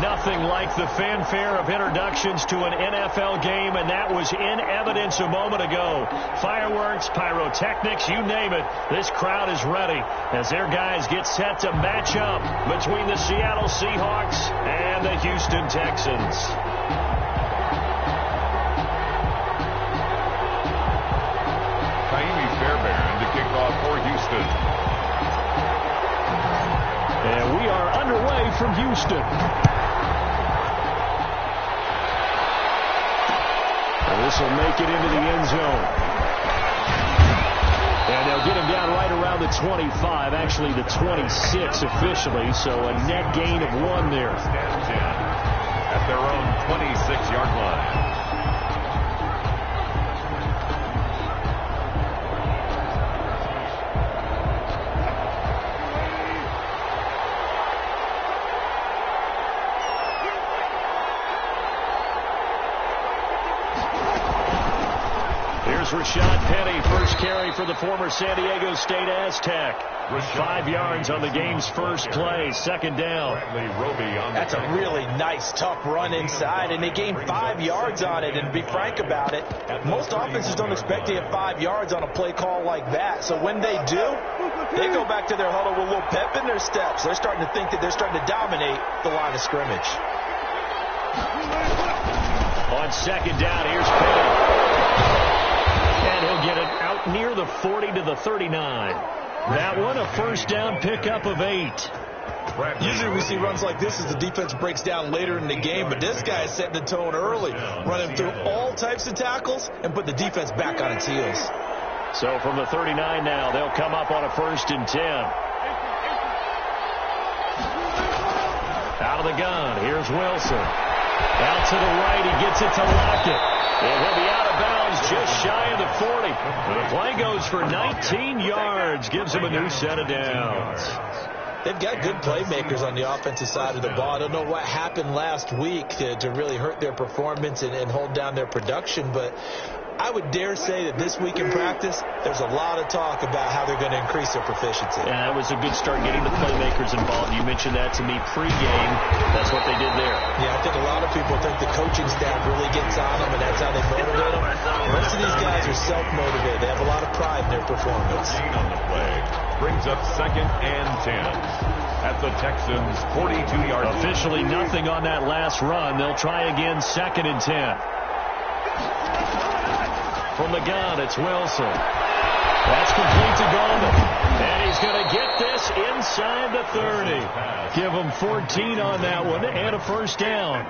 Nothing like the fanfare of introductions to an NFL game, and that was in evidence a moment ago. Fireworks, pyrotechnics, you name it. This crowd is ready as their guys get set to match up between the Seattle Seahawks and the Houston Texans. Fairbairn to kick off for Houston. And we are underway from Houston. And this will make it into the end zone. And they'll get him down right around the 25, actually the 26 officially, so a net gain of 1 there. At their own 26-yard line. Rashad Penny, first carry for the former San Diego State Aztec. 5 yards on the game's first play, second down. That's a really nice, tough run inside, and they gained 5 yards on it. And to be frank about it, most offenses don't expect to get 5 yards on a play call like that. So when they do, they go back to their huddle with a little pep in their steps. They're starting to think that they're starting to dominate the line of scrimmage. On second down, here's Penny. And he'll get it out near the 40 to the 39. That one, a first down pickup of 8. Usually we see runs like this as the defense breaks down later in the game, but this guy is setting the tone early, running through all types of tackles and put the defense back on its heels. So from the 39 now, they'll come up on a 1st and 10. Out of the gun, here's Wilson. Out to the right, he gets it to Lockett. And he'll be out of bounds just shy of the 40. The play goes for 19 yards. Gives him a new set of downs. They've got good playmakers on the offensive side of the ball. I don't know what happened last week to really hurt their performance and hold down their production, but I would dare say that this week in practice, there's a lot of talk about how they're going to increase their proficiency. Yeah, that was a good start getting the playmakers involved. You mentioned that to me pregame. That's what they did there. Yeah, I think a lot of people think the coaching staff really gets on them, and that's how they motivate them. Most of these guys are self-motivated. They have a lot of pride in their performance. On the play brings up 2nd and 10 at the Texans' 42-yard line. Officially nothing on that last run. They'll try again 2nd and 10. From the gun, it's Wilson. That's complete to Goldman. And he's going to get this inside the 30. Give him 14 on that one and a first down.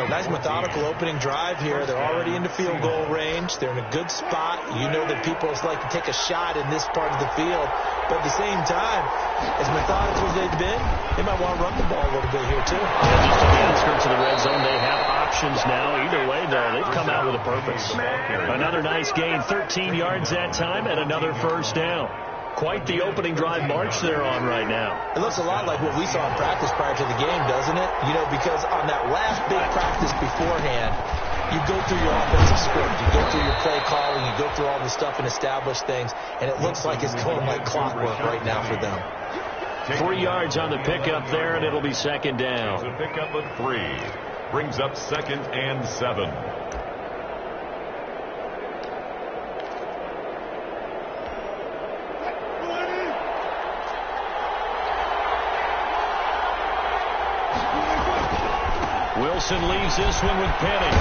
Nice methodical opening drive here. They're already into field goal range. They're in a good spot. You know that people like to take a shot in this part of the field. But at the same time, as methodical as they've been, they might want to run the ball a little bit here, too. Yeah, just on the outskirts of the red zone, they have options now. Either way, though, they've come out with a purpose. Another nice gain, 13 yards that time, and another first down. Quite the opening drive march they're on right now. It looks a lot like what we saw in practice prior to the game, doesn't it? You know, because on that last big practice beforehand, you go through your offensive script, you go through your play calling, you go through all the stuff and establish things, and it looks like it's going like clockwork right now for them. 3 yards on the pickup there, and it'll be second down. The pickup of 3 brings up 2nd and 7. Wilson leaves this one with Penny.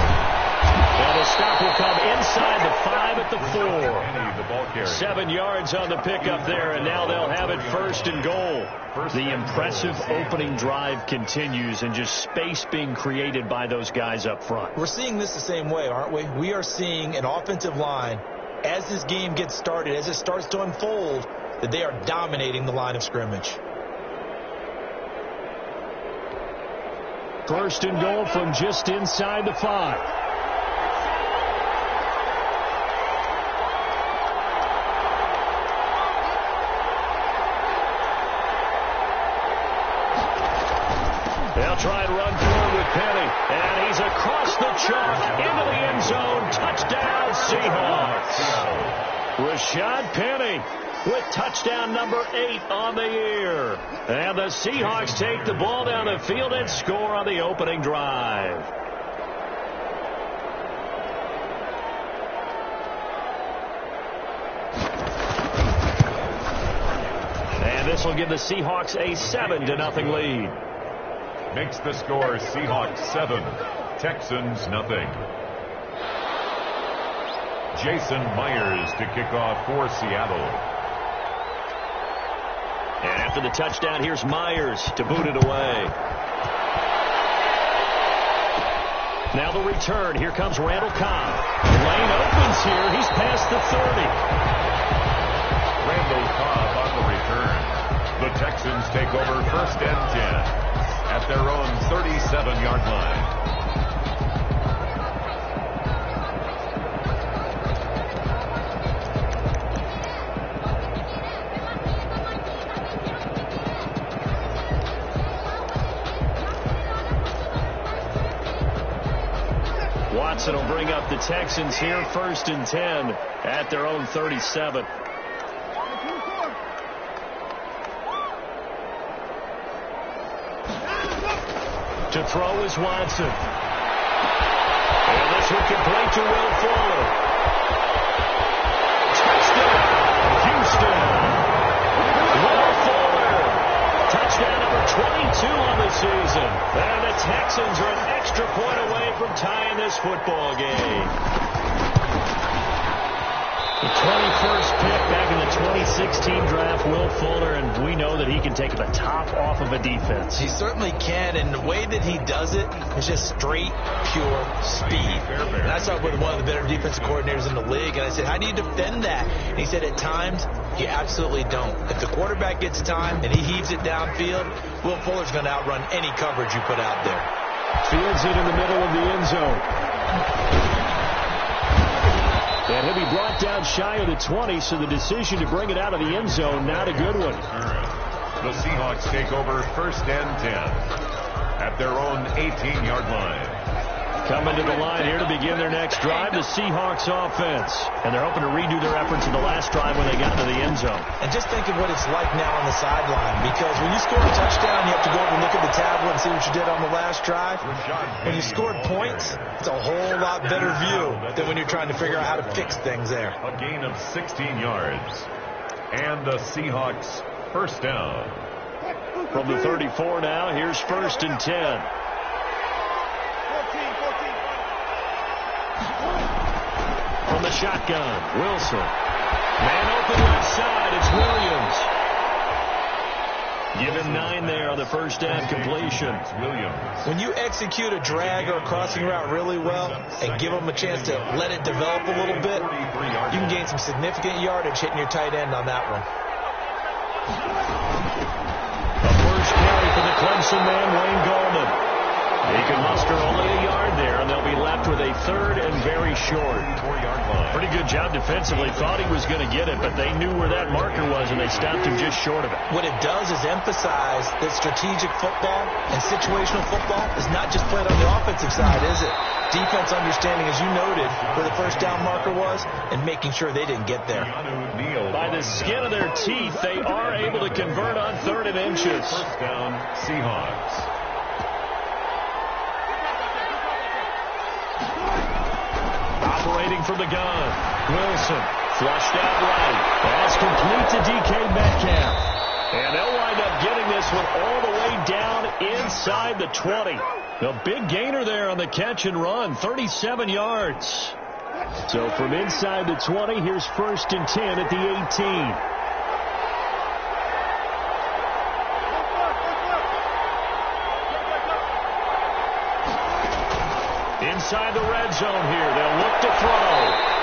And the stop will come inside the 5 at the 4. 7 yards on the pickup there, and now they'll have it 1st and goal. The impressive opening drive continues, and just space being created by those guys up front. We're seeing this the same way, aren't we? We are seeing an offensive line, as this game gets started, as it starts to unfold, that they are dominating the line of scrimmage. 1st and goal from just inside the 5. They'll try and run forward with Penny. And he's across the chalk into the end zone. Touchdown, Seahawks. Rashad Penny, with touchdown number 8 on the year. And the Seahawks take the ball down the field and score on the opening drive. And this will give the Seahawks a 7-0 lead. Makes the score Seahawks 7, Texans nothing. Jason Myers to kick off for Seattle. And after the touchdown, here's Myers to boot it away. Now the return. Here comes Randall Cobb. Lane opens here. He's past the 30. Randall Cobb on the return. The Texans take over 1st and 10 at their own 37-yard line. Watson will bring up the Texans here 1st and 10 at their own 37. To throw is Watson. And this one complete to Will Fuller. Touchdown, Houston. Will Fuller. Touchdown number 22 on the season. And the Texans are an extra point away from tying this football game. The 21st pick back in the 2016 draft, Will Fuller, and we know that he can take the top off of a defense. He certainly can, and the way that he does it is just straight, pure speed. And I saw it with one of the better defensive coordinators in the league, and I said, how do you defend that? And he said, at times, you absolutely don't. If the quarterback gets time and he heaves it downfield, Will Fuller's going to outrun any coverage you put out there. Fields it in the middle of the end zone. And he'll be brought down shy of the 20, so the decision to bring it out of the end zone, not a good one. The Seahawks take over 1st and 10 at their own 18-yard line. Coming to the line here to begin their next drive, the Seahawks offense. And they're hoping to redo their efforts in the last drive when they got to the end zone. And just think of what it's like now on the sideline, because when you score a touchdown, you have to go over and look at the tablet and see what you did on the last drive. When you scored points, it's a whole lot better view than when you're trying to figure out how to fix things there. A gain of 16 yards. And the Seahawks 1st down. From the 34 now, here's 1st and 10. From the shotgun, Wilson. Man open left side, it's Williams. Give him 9 there on the 1st down completion. Williams. When you execute a drag or a crossing route really well and give them a chance to let it develop a little bit, you can gain some significant yardage hitting your tight end on that one. The first carry for the Clemson man, Wayne Gallman. He can muster only a yard there, and they'll be left with a 3rd and very short. Pretty good job defensively. Thought he was going to get it, but they knew where that marker was, and they stopped him just short of it. What it does is emphasize that strategic football and situational football is not just played on the offensive side, is it? Defense understanding, as you noted, where the 1st down marker was and making sure they didn't get there. By the skin of their teeth, they are able to convert on 3rd and inches. 1st down, Seahawks. Operating from the gun, Wilson flushed out right. Pass complete to DK Metcalf. And they'll wind up getting this one all the way down inside the 20. The big gainer there on the catch and run, 37 yards. So from inside the 20, here's 1st and 10 at the 18. Inside the red zone here. They'll look to throw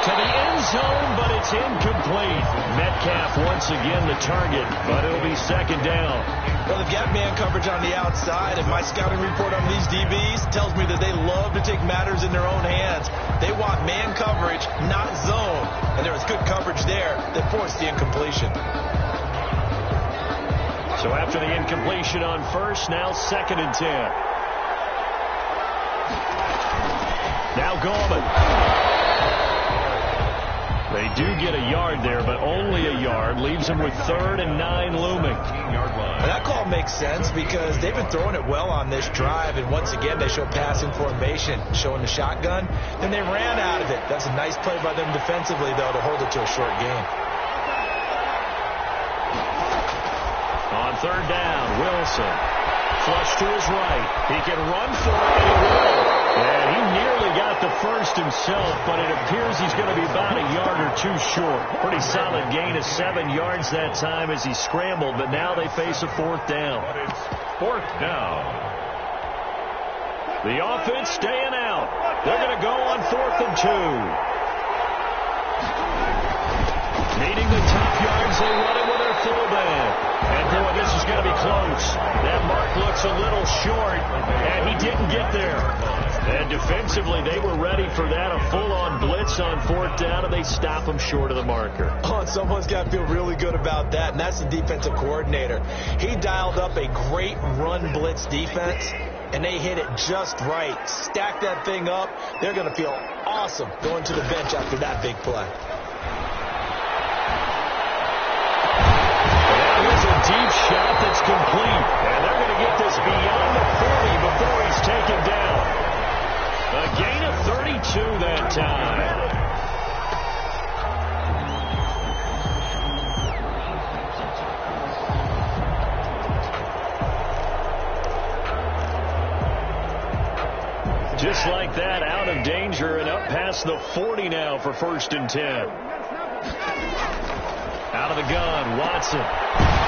to the end zone, but it's incomplete. Metcalf once again the target, but it'll be 2nd down. Well, they've got man coverage on the outside, and my scouting report on these DBs tells me that they love to take matters in their own hands. They want man coverage, not zone. And there was good coverage there that forced the incompletion. So after the incompletion on 1st, now 2nd and 10. Now Gallman. They do get a yard there, but only a yard. Leaves them with 3rd and 9 looming. And that call makes sense because they've been throwing it well on this drive, and once again they show passing formation, showing the shotgun. Then they ran out of it. That's a nice play by them defensively, though, to hold it to a short game. On 3rd down, Wilson. Flush to his right. He can run for it, and he will. And he nearly got the first himself, but it appears he's going to be about a yard or two short. Pretty solid gain of 7 yards that time as he scrambled, but now they face a 4th down. But it's 4th down. The offense staying out. They're going to go on 4th and 2. Needing the top yards, they run it with their fullback. And boy, this is going to be close. That mark looks a little short, and he didn't get there. And defensively, they were ready for that, a full-on blitz on 4th down, and they stop him short of the marker. Oh, and someone's got to feel really good about that, and that's the defensive coordinator. He dialed up a great run blitz defense, and they hit it just right. Stack that thing up. They're going to feel awesome going to the bench after that big play. Deep shot that's complete. And they're going to get this beyond the 40 before he's taken down. A gain of 32 that time. Just like that, out of danger and up past the 40 now for 1st and 10. Out of the gun, Watson.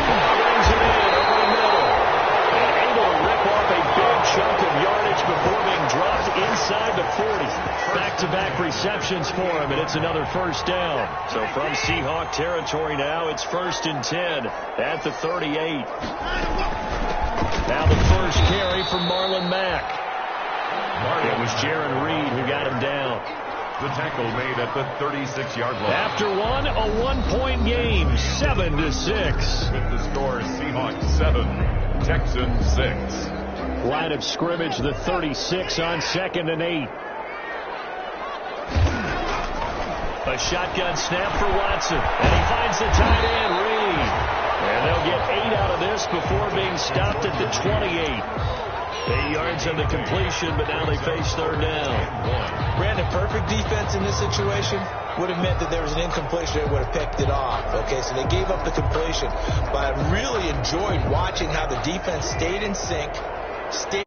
Brings it in over the middle. And able to rip off a big chunk of yardage before being dropped inside the 40. Back-to-back receptions for him, and it's another 1st down. So from Seahawk territory now, it's 1st and 10 at the 38. Now the first carry from Marlon Mack. It was Jaron Reed who got him down. The tackle made at the 36-yard line. After one, a 1-point game, 7-6. With the score, Seahawks 7, Texans 6. Line of scrimmage, the 36 on 2nd and 8. A shotgun snap for Watson, and he finds the tight end, Reed. And they'll get 8 out of this before being stopped at the 28. 8 yards on the completion, but now they face 3rd down. Brandon, perfect defense in this situation would have meant that there was an incompletion. They would have picked it off. Okay, so they gave up the completion. But I really enjoyed watching how the defense stayed in sync, stayed